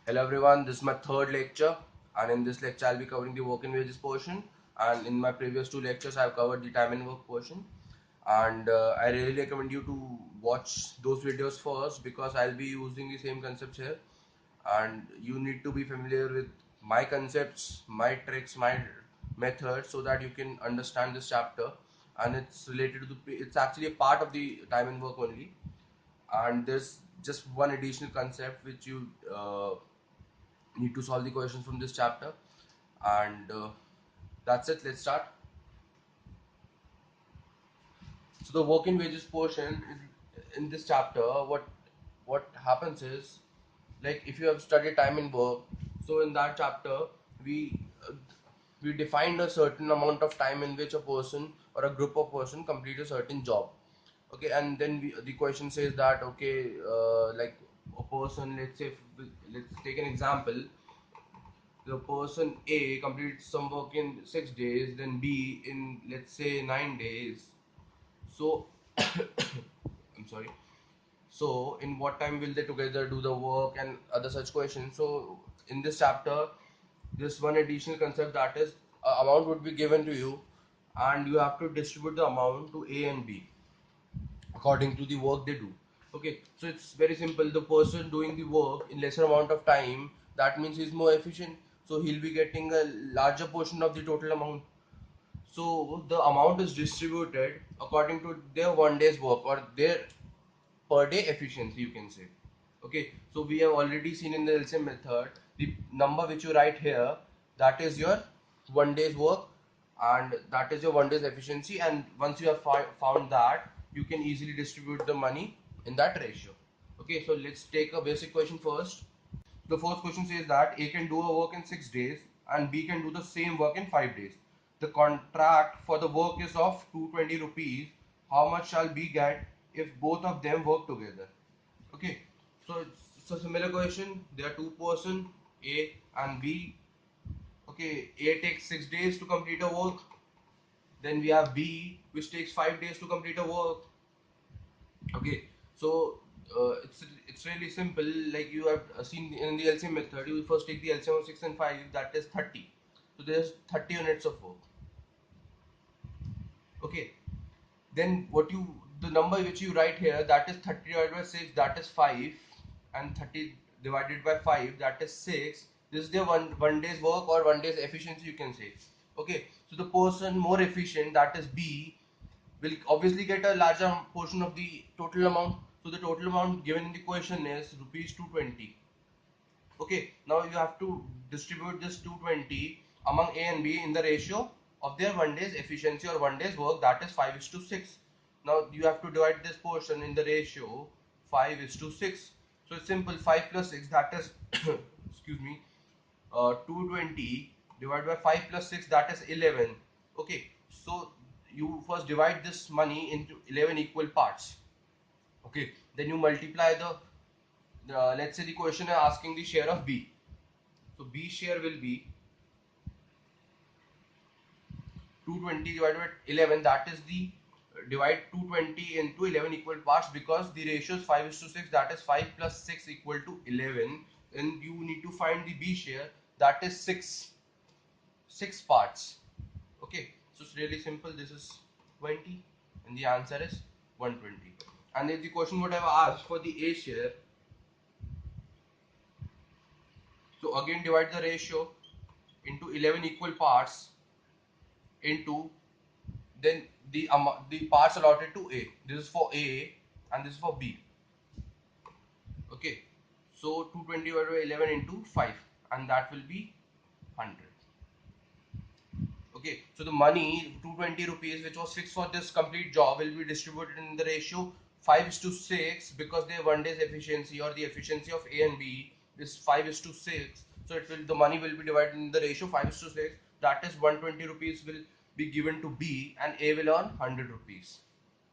Hello everyone, this is my third lecture, and in this lecture I'll be covering the work and wages portion, and in my previous two lectures I've covered the time and work portion, and I really recommend you to watch those videos first because I'll be using the same concepts here, and you need to be familiar with my concepts, my tricks, my methods so that you can understand this chapter, and it's related to it's actually a part of the time and work only, and there's just one additional concept which you need to solve the questions from this chapter, and that's it. Let's start. So the working wages portion in this chapter, what happens is, like, if you have studied time in work, so in that chapter we uh, we defined a certain amount of time in which a person or a group of person complete a certain job. Okay, and then the question says that, okay, like a person, let's say, let's take an example. The person A completes some work in 6 days, then B in, let's say, 9 days. So, I'm sorry. So, in what time will they together do the work and other such questions? So, in this chapter, this one additional concept, that is, amount would be given to you, and you have to distribute the amount to A and B according to the work they do. Okay, so it's very simple. The person doing the work in lesser amount of time, that means he's more efficient, so he'll be getting a larger portion of the total amount. So the amount is distributed according to their one day's work or their per day efficiency, you can say. Okay, so we have already seen in the LCM method, the number which you write here, that is your one day's work, and that is your one day's efficiency, and once you have found that, you can easily distribute the money in that ratio. Okay, so let's take a basic question first. The first question says that A can do a work in 6 days and B can do the same work in 5 days. The contract for the work is of 220 rupees. How much shall B get if both of them work together? Okay, so it's a similar question. There are two person, A and B. Okay, A takes 6 days to complete a work. Then we have B, which takes 5 days to complete a work. Okay, so it's really simple. Like you have seen in the LCM method, you first take the LCM of 6 and 5, that is 30. So there's 30 units of work. Okay, then the number which you write here, that is 30 divided by 6, that is 5, and 30 divided by 5, that is 6. This is the one day's work or one day's efficiency, you can say. Okay, so the person more efficient, that is B, will obviously get a larger portion of the total amount. So the total amount given in the question is rupees 220. Okay, now you have to distribute this 220 among A and B in the ratio of their one day's efficiency or one day's work, that is 5 is to 6. Now you have to divide this portion in the ratio 5 is to 6. So it's simple, 5 plus 6, that is excuse me, 220 divided by 5 plus 6, that is 11. Okay, so you first divide this money into 11 equal parts. Okay, then you multiply let's say the question is asking the share of B. So B share will be 220 divided by 11, that is the divide 220 into 11 equal parts, because the ratio is 5 is to 6, that is 5 plus 6 equal to 11. Then you need to find the B share, that is 6 parts. Okay, so it's really simple. This is 20 and the answer is 120. And if the question would have asked for the A share, so again divide the ratio into 11 equal parts into then the parts allotted to A. This is for A and this is for B. Okay, so 220 divided by 11 into 5, and that will be 100. Okay, so the money 220 rupees which was fixed for this complete job will be distributed in the ratio 5 is to 6, because their one day's efficiency or the efficiency of A and B is 5 is to 6. So the money will be divided in the ratio 5 is to 6. That is 120 rupees will be given to B and A will earn 100 rupees.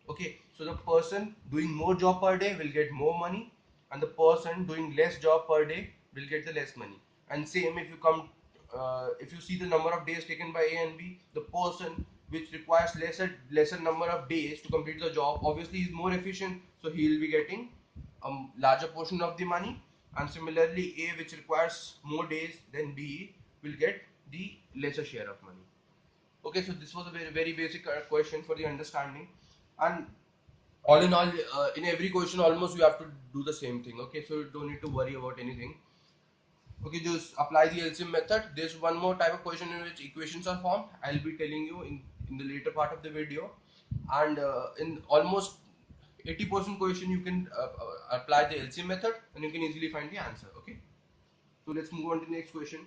Okay, so the person doing more job per day will get more money, and the person doing less job per day will get the less money. And same, if you come if you see the number of days taken by A and B, the person which requires lesser number of days to complete the job obviously is more efficient, so he will be getting a larger portion of the money, and similarly A, which requires more days than B, will get the lesser share of money. Okay, so this was a very basic question for the understanding, and all in all, in every question almost you have to do the same thing. Okay, so you don't need to worry about anything. Okay, just apply the LCM method. There's one more type of question in which equations are formed. I'll be telling you in the later part of the video. And in almost 80% question you can apply the LCM method and you can easily find the answer. Okay, so let's move on to the next question.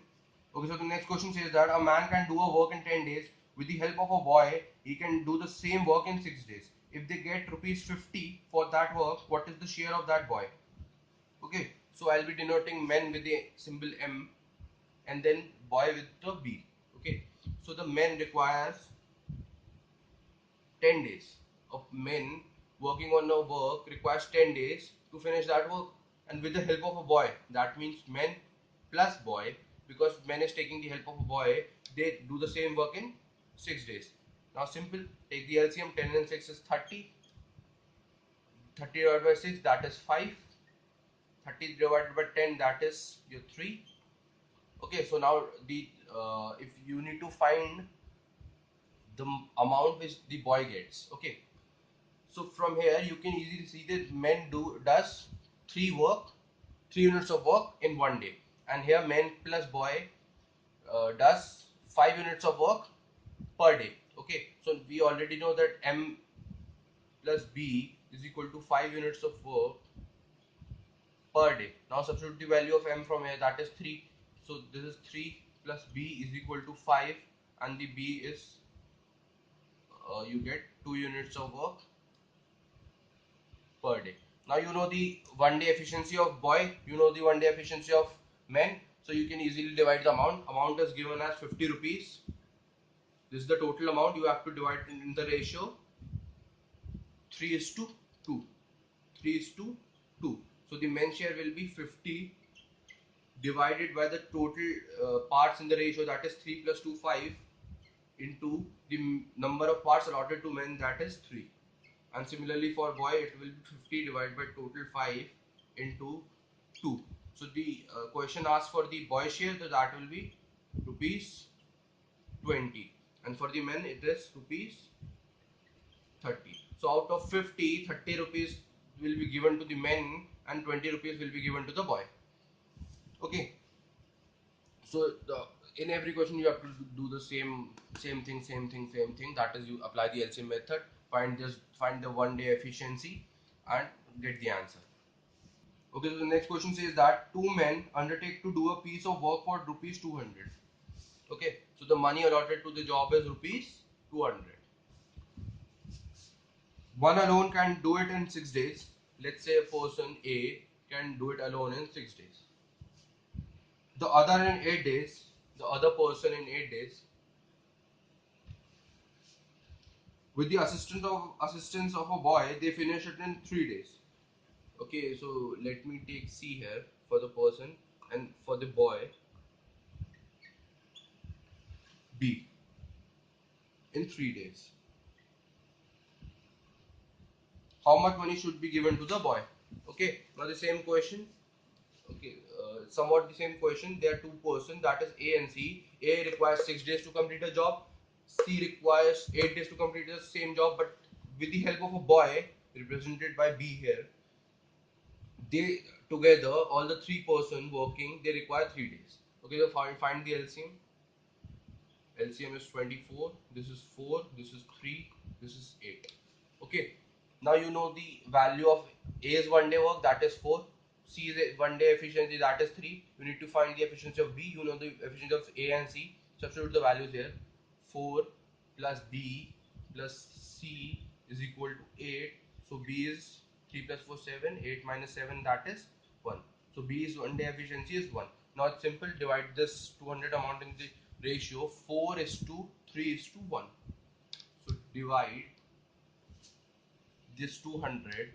Okay, so the next question says that a man can do a work in 10 days. With the help of a boy, he can do the same work in 6 days. If they get rupees 50 for that work, what is the share of that boy? Okay, so I'll be denoting men with the symbol M and then boy with the B. Okay, so the men requires 10 days of men working on a work requires 10 days to finish that work, and with the help of a boy, that means men plus boy, because men is taking the help of a boy, they do the same work in 6 days. Now simple, take the LCM. 10 and 6 is 30. 30 divided by 6, that is 5. 30 divided by 10, that is your 3. Okay, so now the if you need to find the amount which the boy gets. Okay, so from here you can easily see that men does 3 units of work in one day, and here men plus boy does 5 units of work per day. Okay, so we already know that M plus B is equal to 5 units of work per day. Now substitute the value of M from here, that is 3. So this is 3 plus B is equal to 5, and the B is you get 2 units of work per day. Now you know the one day efficiency of boy, you know the one day efficiency of men, so you can easily divide the amount. Amount is given as 50 rupees. This is the total amount. You have to divide in the ratio 3 is to 2. 3 is to 2. So the men share will be 50 divided by the total parts in the ratio, that is 3 plus 2 5, into the number of parts allotted to men, that is 3. And similarly for boy it will be 50 divided by total 5 into 2. So the question asks for the boy share, so that will be rupees 20, and for the men it is rupees 30. So out of 50, 30 rupees will be given to the men and 20 rupees will be given to the boy. Okay, so in every question you have to do the same thing. That is, you apply the LCM method, find the one day efficiency and get the answer. Okay, so the next question says that two men undertake to do a piece of work for rupees 200. Okay, so the money allotted to the job is rupees 200. One alone can do it in 6 days. Let's say a person A can do it alone in 6 days. The other in 8 days, the other person in 8 days, with the assistance of a boy, they finish it in 3 days. Okay, so let me take C here for the person, and for the boy B in 3 days. How much money should be given to the boy? Okay, now the same question. Okay, somewhat the same question. There are two persons, that is A and C. A requires 6 days to complete a job. C requires 8 days to complete the same job, but with the help of a boy represented by B here, they together, all the three person working, they require 3 days. Okay, so find the LCM. LCM is 24, this is 4, this is 3, this is 8. Okay, now you know the value of A's one day work, that is 4. C's one day efficiency, that is 3. You need to find the efficiency of B. You know the efficiency of A and C. Substitute the values here. 4 plus B plus C is equal to 8. So B is 3 plus 4 7. 8 minus 7, that is 1. So B's one day efficiency is 1. Now it's simple. Divide this 200 amount in the ratio 4 is to 3 is to 1. So divide this 200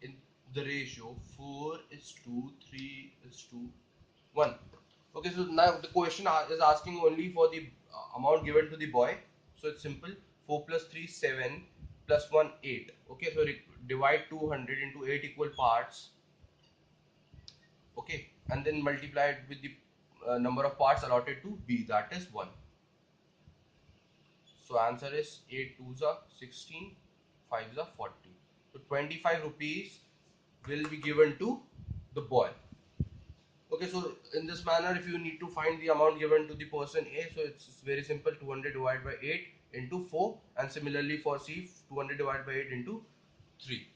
in the ratio 4 is to 3 is to 1. Okay, so now the question is asking only for the amount given to the boy. So it's simple. 4 plus 3 7 plus 1 8. Okay, so divide 200 into 8 equal parts. Okay, and then multiply it with the number of parts allotted to B, that is 1. So answer is 8 2s are 16, 5s are 40. So 25 rupees will be given to the boy. Okay, so in this manner, if you need to find the amount given to the person A, so it's very simple, 200 divided by 8 into 4, and similarly for C, 200 divided by 8 into 3.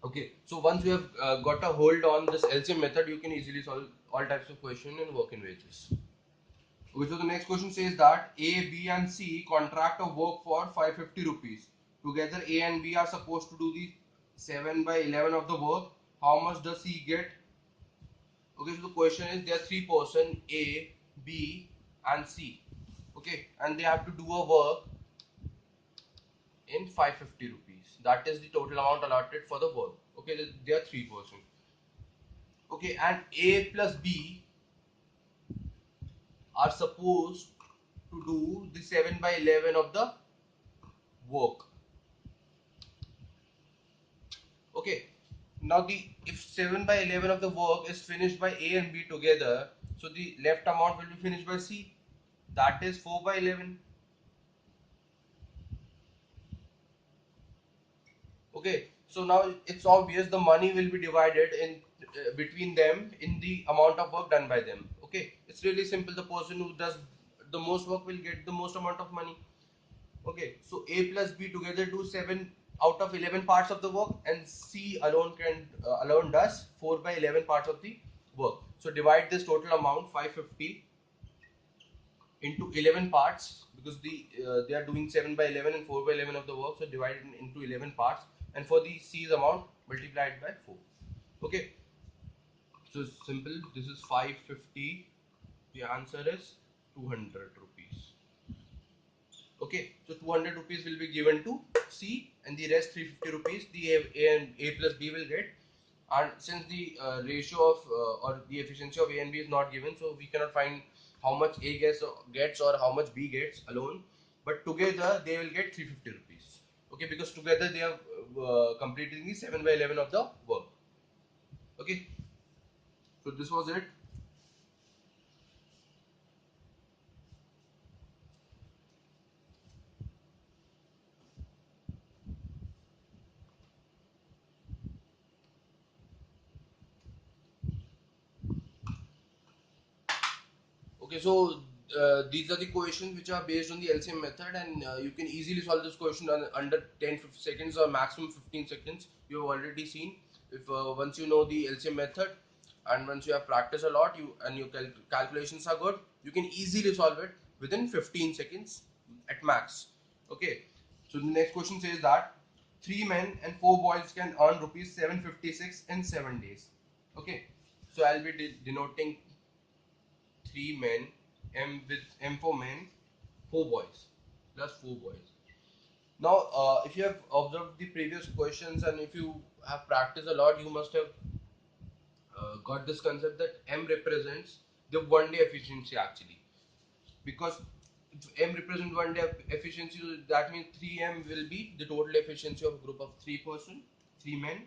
Okay, so once you have got a hold on this LCM method, you can easily solve all types of question in working wages. Okay, so the next question says that A, B and C contract a work for 550 rupees. Together A and B are supposed to do the 7 by 11 of the work. How much does C get? Okay, so the question is there are three person A, B and C. Okay, and they have to do a work in 550 rupees. That is the total amount allotted for the work. Okay, there are three person. Okay, and A plus B are supposed to do the 7 by 11 of the work. Okay, now the if 7 by 11 of the work is finished by A and B together, so the left amount will be finished by C. That is 4 by 11. Okay, so now it's obvious the money will be divided in between them in the amount of work done by them. Okay, it's really simple. The person who does the most work will get the most amount of money. Okay, so A plus B together do 7 out of 11 parts of the work, and C alone can alone does 4 by 11 parts of the work. So divide this total amount 550 into 11 parts, because they are doing 7 by 11 and 4 by 11 of the work, so divide it into 11 parts, and for the C's amount multiply it by 4. Okay, so simple, this is 550, the answer is 200 rupees. Okay, so 200 rupees will be given to C, and the rest 350 rupees the A and A plus B will get. And since the ratio of or the efficiency of A and B is not given, so we cannot find how much gets or how much B gets alone. But together they will get 350 rupees. Okay, because together they are completing the 7 by 11 of the work. Okay, so this was it. Okay, so these are the questions which are based on the LCM method, and you can easily solve this question under 10 seconds or maximum 15 seconds. You have already seen. If once you know the LCM method, and once you have practiced a lot, you and your calculations are good, you can easily solve it within 15 seconds at max. Okay, so the next question says that three men and four boys can earn rupees 756 in 7 days. Okay, so I'll be denoting three men, M with M for men, four boys, plus four boys. Now, if you have observed the previous questions and if you have practiced a lot, you must have got this concept that M represents the one day efficiency actually. Because if M represents one day efficiency, that means 3M will be the total efficiency of a group of three-person, three men.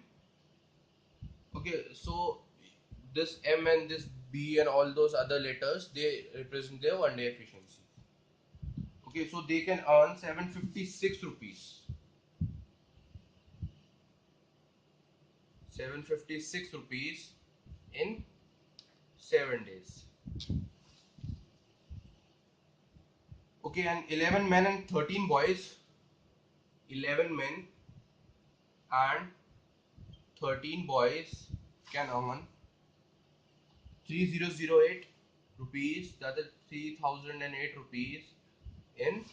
Okay, so this M and this B and all those other letters, they represent their one day efficiency. Okay, so they can earn 756 rupees. 756 rupees in 7 days. Okay, and 11 men and 13 boys. 11 men and 13 boys can earn 3008 rupees, that is 3008 rupees in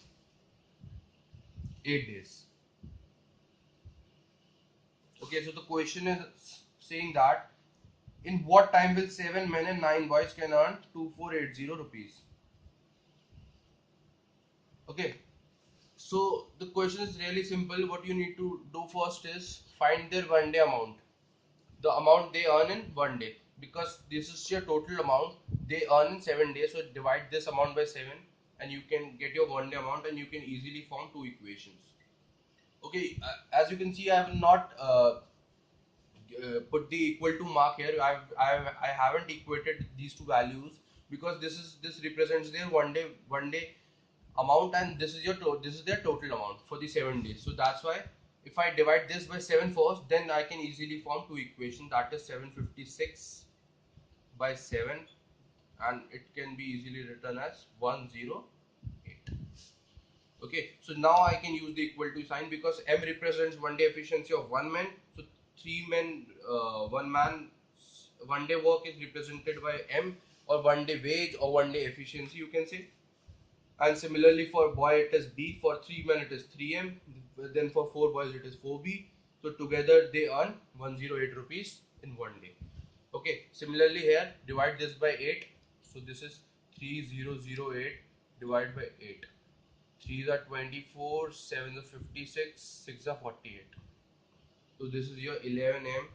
8 days. Okay, so the question is saying that in what time will 7 men and 9 boys can earn 2480 rupees? Okay, so the question is really simple. What you need to do first is find their one day amount, the amount they earn in one day, because this is your total amount they earn in 7 days. So divide this amount by 7, and you can get your one day amount, and you can easily form two equations. Okay, as you can see, I have not put the equal to mark here. I haven't equated these two values because this represents their one day amount, and this is their total amount for the 7 days. So that's why if I divide this by 7 first, then I can easily form two equations, that is 756 by 7, and it can be easily written as 108. Okay, so now I can use the equal to sign because M represents one day efficiency of one man. So three men, one man, one day work is represented by M, or one day wage or one day efficiency, you can say. And similarly for boy it is B, for three men it is 3M, then for four boys it is 4B. So together they earn 108 rupees in one day. Okay, similarly here divide this by 8. So this is 3008 divided by 8. 3s are 24, 7s are 56, 6 are 48. So this is your 11M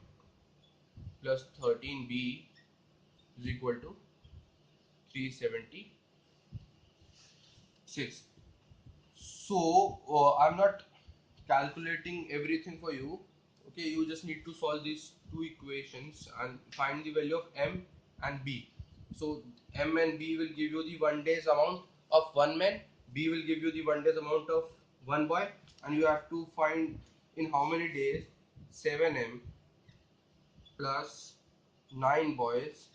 plus 13B is equal to 376. So I'm not calculating everything for you. Okay, you just need to solve these two equations and find the value of M and B. So M and B will give you the one day's amount of one man, B will give you the one day's amount of one boy, and you have to find in how many days 7M plus 9 boys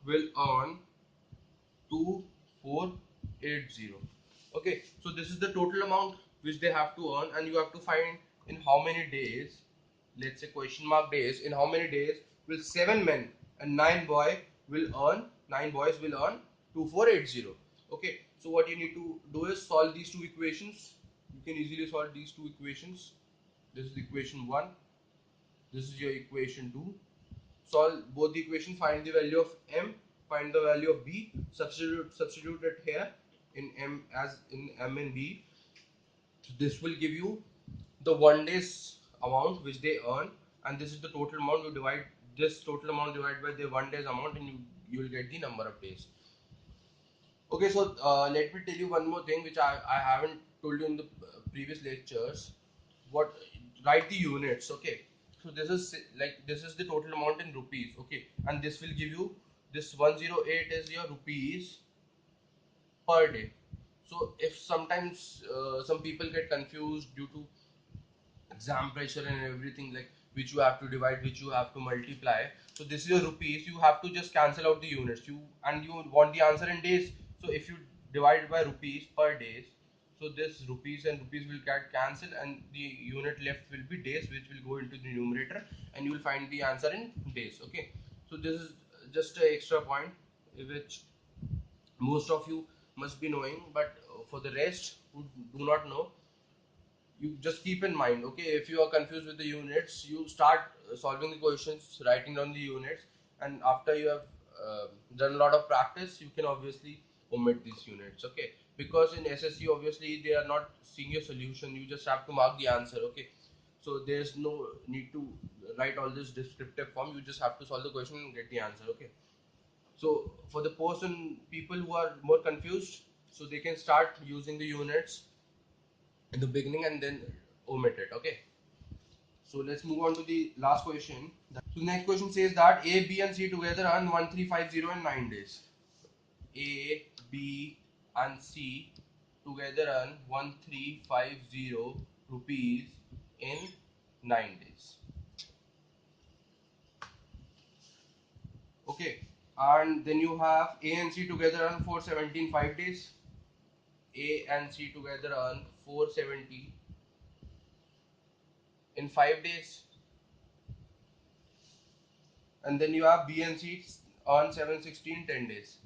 will earn 2480. Okay, so this is the total amount which they have to earn, and you have to find in how many days, let's say question mark days, in how many days will 7 men and 9 boys will earn 2480. Okay, so what you need to do is solve these two equations. You can easily solve these two equations. This is equation 1, this is your equation 2. Solve both the equations, find the value of M, find the value of B, substitute it here in M as in M and B. So this will give you the one day's amount which they earn, and this is the total amount. You divide this total amount divided by the one day's amount, and you will get the number of days. Okay, so let me tell you one more thing which I haven't told you in the previous lectures. What, write the units. Okay, so this is the total amount in rupees. Okay, and this will give you this 108 is your rupees per day. So if sometimes some people get confused due to exam pressure and everything, like which you have to divide, which you have to multiply, so this is your rupees, you have to just cancel out the units, you want the answer in days. So if you divide by rupees per days, so this rupees and rupees will get cancelled, and the unit left will be days, which will go into the numerator, and you will find the answer in days. Okay, so this is just an extra point which most of you must be knowing, but for the rest who do not know, you just keep in mind. Okay, if you are confused with the units, you start solving the questions, writing down the units, and after you have done a lot of practice, you can obviously omit these units. Okay, because in SSC obviously they are not seeing your solution, you just have to mark the answer. Okay, so there's no need to write all this descriptive form, you just have to solve the question and get the answer. Okay, so for the people who are more confused, so they can start using the units in the beginning and then omit it. Okay, so let's move on to the last question. So the next question says that A, B and C together earn 1350 in 9 days. A, B and C together earn 1350 rupees in 9 days. Okay, and then you have A and C together earn 470 in 5 days. A and C together earn 470 in 5 days. And then you have B and C earn 760 in 10 days.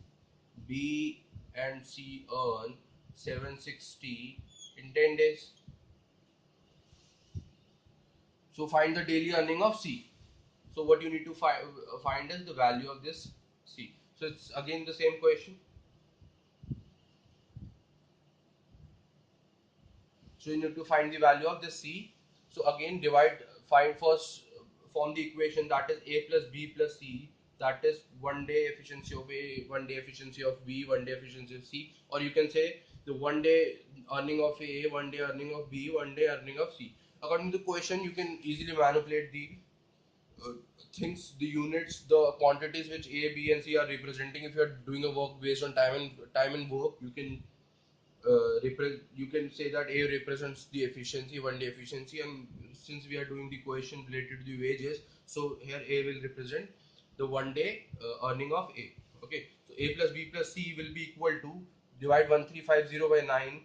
B and C earn 760 in 10 days. So find the daily earning of C. So what you need to find is the value of this C. So it's again the same question. So you need to find the value of the C. So again find first, form the equation, that is A plus B plus C, that is one day efficiency of A, one day efficiency of B, one day efficiency of C, or you can say the one day earning of A, one day earning of B, one day earning of C. According to the question, you can easily manipulate the uh, things, the units, the quantities which A, B, and C are representing. If you are doing a work based on time and work, you can say that A represents the efficiency, 1 day efficiency, and since we are doing the question related to the wages, so here A will represent the 1 day earning of A. Okay, so A plus B plus C will be equal to, divide 1350 by 9,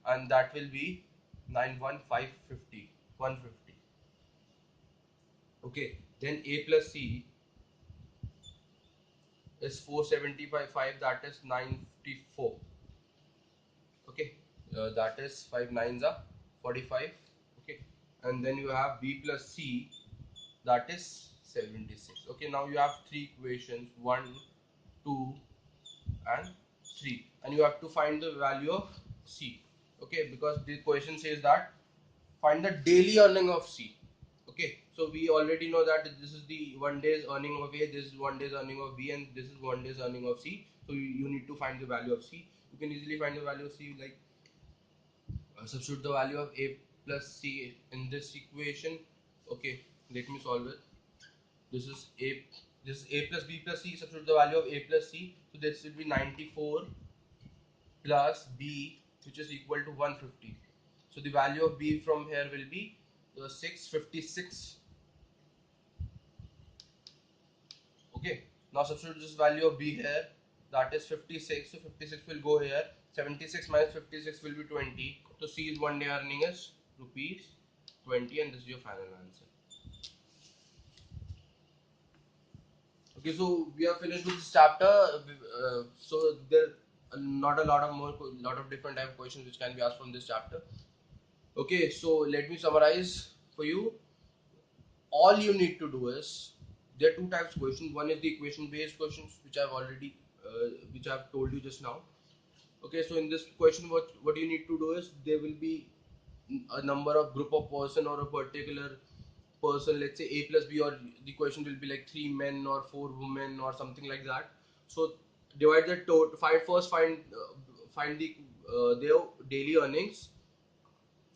and that will be 91550, 150. Okay, then A plus C is 470 by 5, that is 954. Okay, that is 5 nines are 45. Okay, and then you have B plus C, that is 76. Okay, now you have three equations, 1, 2, and 3, and you have to find the value of C. Okay, because the question says that find the daily earning of C. Okay, so we already know that this is the 1 day's earning of A, this is 1 day's earning of B, and this is 1 day's earning of C. So you need to find the value of C. You can easily find the value of C, like substitute the value of A plus C in this equation. Okay, let me solve it. This is A, this is A plus B plus C. Substitute the value of A plus C. So this will be 94 plus B, which is equal to 150. So the value of B from here will be 656. Okay, now substitute this value of B here, that is 56. So 56 will go here. 76 minus 56 will be 20. So C's 1 day earning is rupees 20, and this is your final answer. Okay, so we are finished with this chapter. So there are not a lot of lot of different type of questions which can be asked from this chapter. Okay, so let me summarize for you. All you need to do is, there are two types of questions. One is the equation based questions, which I've told you just now. Okay, so in this question, what you need to do is, there will be a number of group of person or a particular person, let's say A plus B, or the question will be like 3 men or 4 women or something like that. So divide the total, find the their daily earnings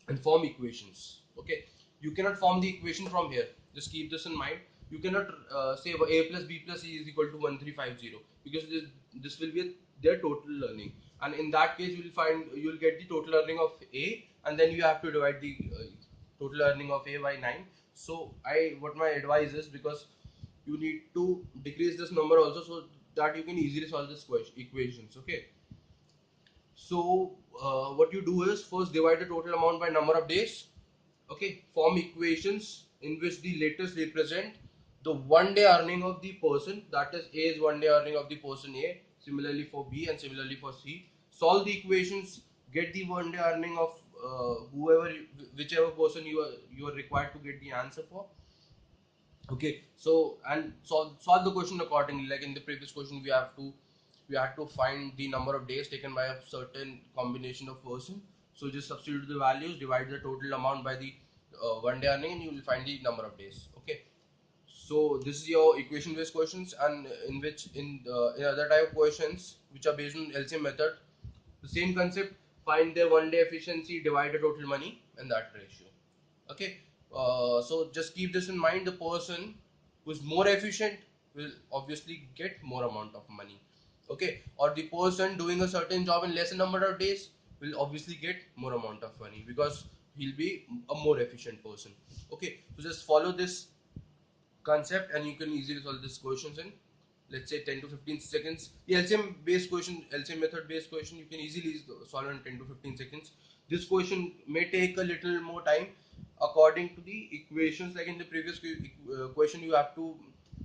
and form equations. Okay, you cannot form the equation from here, just keep this in mind. You cannot say A plus B plus C is equal to 1350, because this will be their total earning, and in that case you'll get the total earning of A, and then you have to divide the total earning of A by 9. So what my advice is, because you need to decrease this number also, so that you can easily solve this equations. Okay, so what you do is, first divide the total amount by number of days. Okay, form equations in which the letters represent the 1 day earning of the person, that is A is 1 day earning of the person A, similarly for B and similarly for C. Solve the equations, get the 1 day earning of whichever person you are required to get the answer for. Okay, so and solve the question accordingly. Like in the previous question, we had to find the number of days taken by a certain combination of person. So just substitute the values, divide the total amount by the 1 day earning, and you will find the number of days. Okay, so this is your equation based questions, and in other type of questions which are based on LCM method, the same concept. Find their 1 day efficiency, divide the total money, and that ratio. Okay, so just keep this in mind. The person who is more efficient will obviously get more amount of money. Okay, or the person doing a certain job in lesser number of days will obviously get more amount of money, because he'll be a more efficient person. Okay, so just follow this concept and you can easily solve these questions in, let's say, 10 to 15 seconds. The LCM method based question, you can easily solve in 10 to 15 seconds. This question may take a little more time according to the equations. Like in the previous question, you have to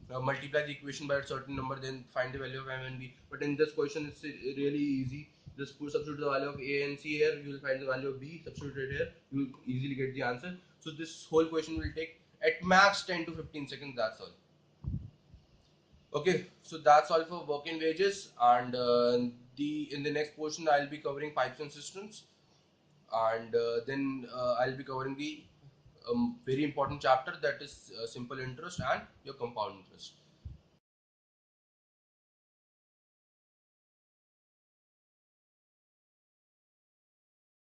multiply the equation by a certain number, then find the value of M and B. But in this question, it's really easy. Just substitute the value of A and C here, you will find the value of B, substitute it here, you will easily get the answer. So this whole question will take at max 10 to 15 seconds, that's all. Okay, so that's all for working wages, and the in the next portion I'll be covering pipes and systems, and then I'll be covering the very important chapter, that is simple interest and your compound interest.